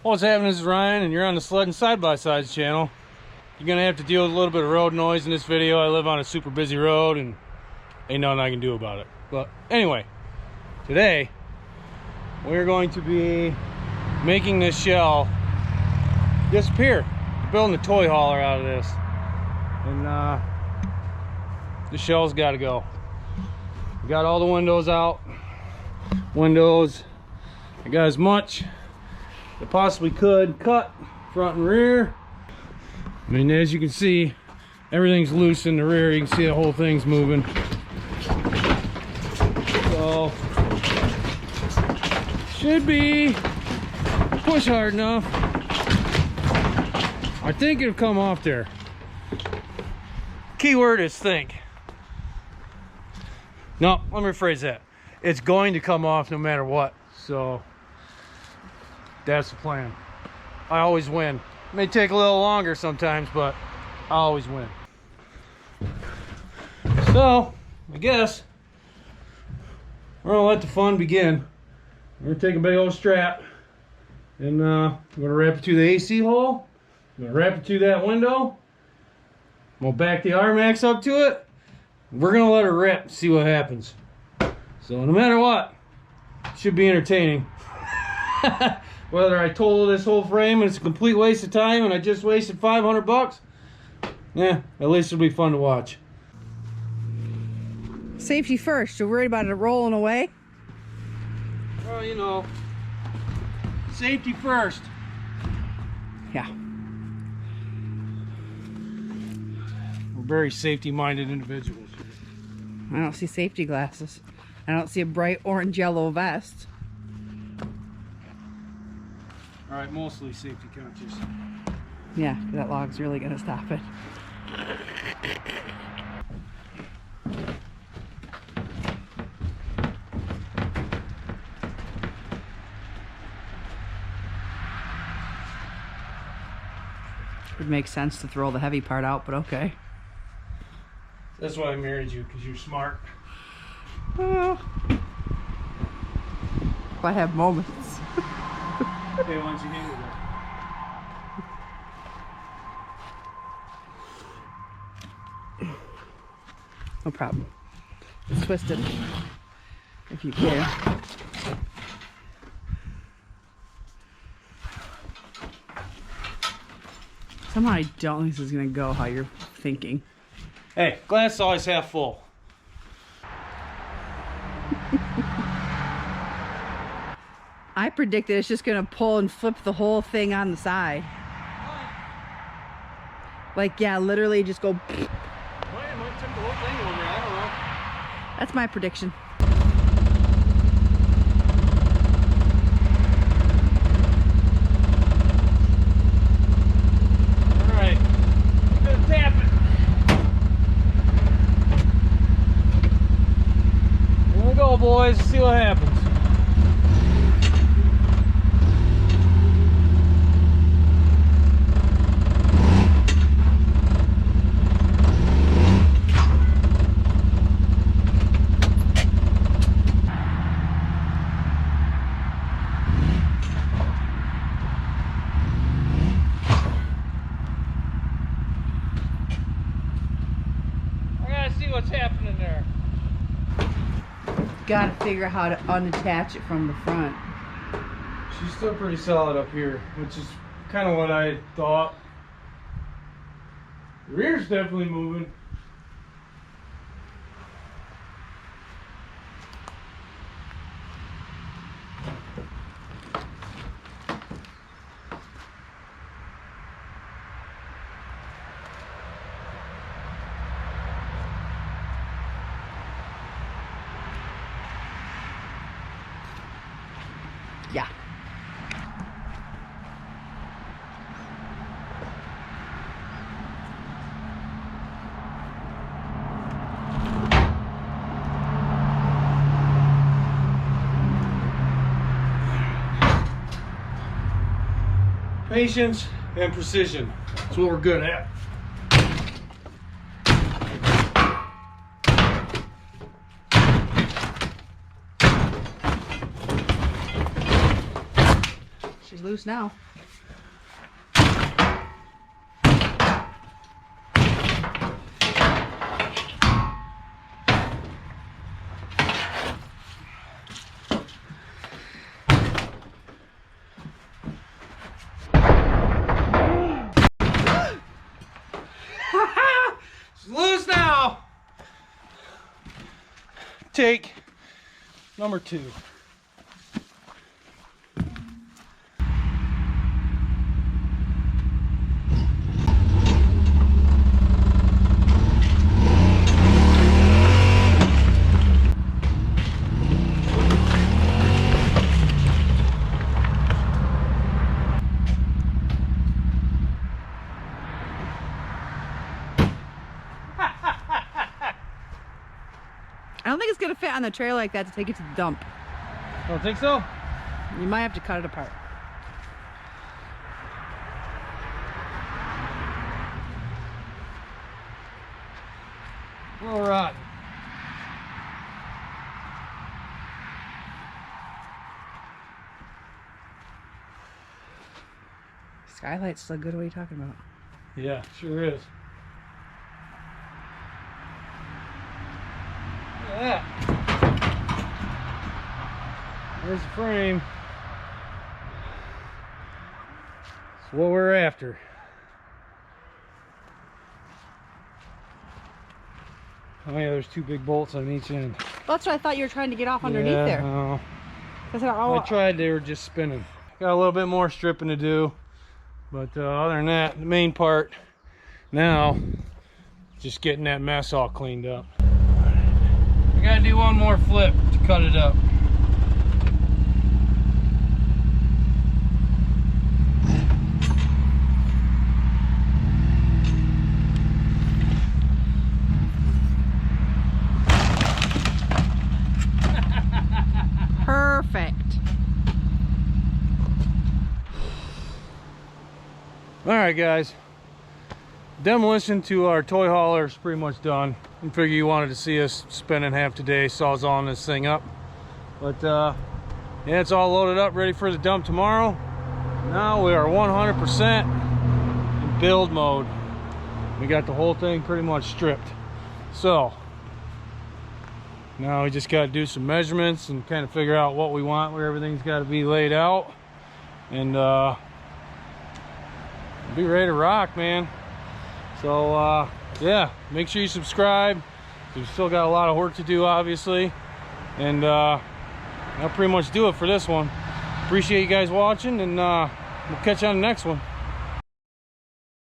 What's happening? This is Ryan, and you're on the Sled and Side-by-Sides channel. You're gonna have to deal with a little bit of road noise in this video. I live on a super busy road, and ain't nothing I can do about it. But anyway, today we're going to be making this shell disappear. We're building a toy hauler out of this, and the shell's got to go. We got all the windows out. I got as much I possibly could cut, front and rear. I mean, as you can see, everything's loose in the rear. You can see the whole thing's moving. So should be push hard enough. I think it'll come off there. Keyword is think. No, let me rephrase that. It's going to come off no matter what. So that's the plan. I always win. It may take a little longer sometimes, but I always win. So I guess we're gonna let the fun begin. We're gonna take a big old strap and I'm gonna wrap it to the AC hole. I'm gonna wrap it to that window. I'm gonna back the rmax up to it. We're gonna let her rip, see what happens. So no matter what, it should be entertaining. Whether I total this whole frame and it's a complete waste of time and I just wasted 500 bucks, yeah, at least it'll be fun to watch. Safety first. You're worried about it rolling away? Well, you know, safety first. Yeah. We're very safety-minded individuals. I don't see safety glasses. I don't see a bright orange-yellow vest. All right, mostly safety conscious. Yeah, that log's really gonna stop it. Would make sense to throw the heavy part out, but okay. That's why I married you, because you're smart. Well, I have moments. Okay, why don't you handle that? No problem. It's twisted. If you can. Somehow I don't think this is gonna go how you're thinking. Hey, glass is always half full. I predicted it's just gonna pull and flip the whole thing on the side. Like, yeah, literally just go. Well, it might tip the whole thing over, I don't know. That's my prediction. All right, I'm gonna tap it. Here we go, boys. See what happens. See what's happening there. Gotta figure out how to unattach it from the front. She's still pretty solid up here, which is kind of what I thought. The rear's definitely moving. Yeah. Patience and precision. That's what we're good at. She's loose now. take number 2. I don't think it's gonna fit on the trailer like that to take it to the dump. Don't think so? You might have to cut it apart. A little rotten. Skylight's still good. What are you talking about? Yeah, sure is. Look at that. There's the frame. That's what we're after. Oh yeah, there's 2 big bolts on each end. That's what I thought you were trying to get off underneath Yeah, there. no. That's how, I tried, they were just spinning. Got a little bit more stripping to do, but other than that, the main part now, just getting that mess all cleaned up. I gotta do one more flip to cut it up. Perfect. All right, guys. Demolition to our toy hauler is pretty much done. I figure you wanted to see us spending half today sawzalling this thing up. But yeah, it's all loaded up, ready for the dump tomorrow. Now we are 100% in build mode. We got the whole thing pretty much stripped. So now we just got to do some measurements and kind of figure out what we want, where everything's got to be laid out, and be ready to rock, man. So yeah, make sure you subscribe. We've still got a lot of work to do, obviously, and that'll pretty much do it for this one. Appreciate you guys watching, and we'll catch you on the next one.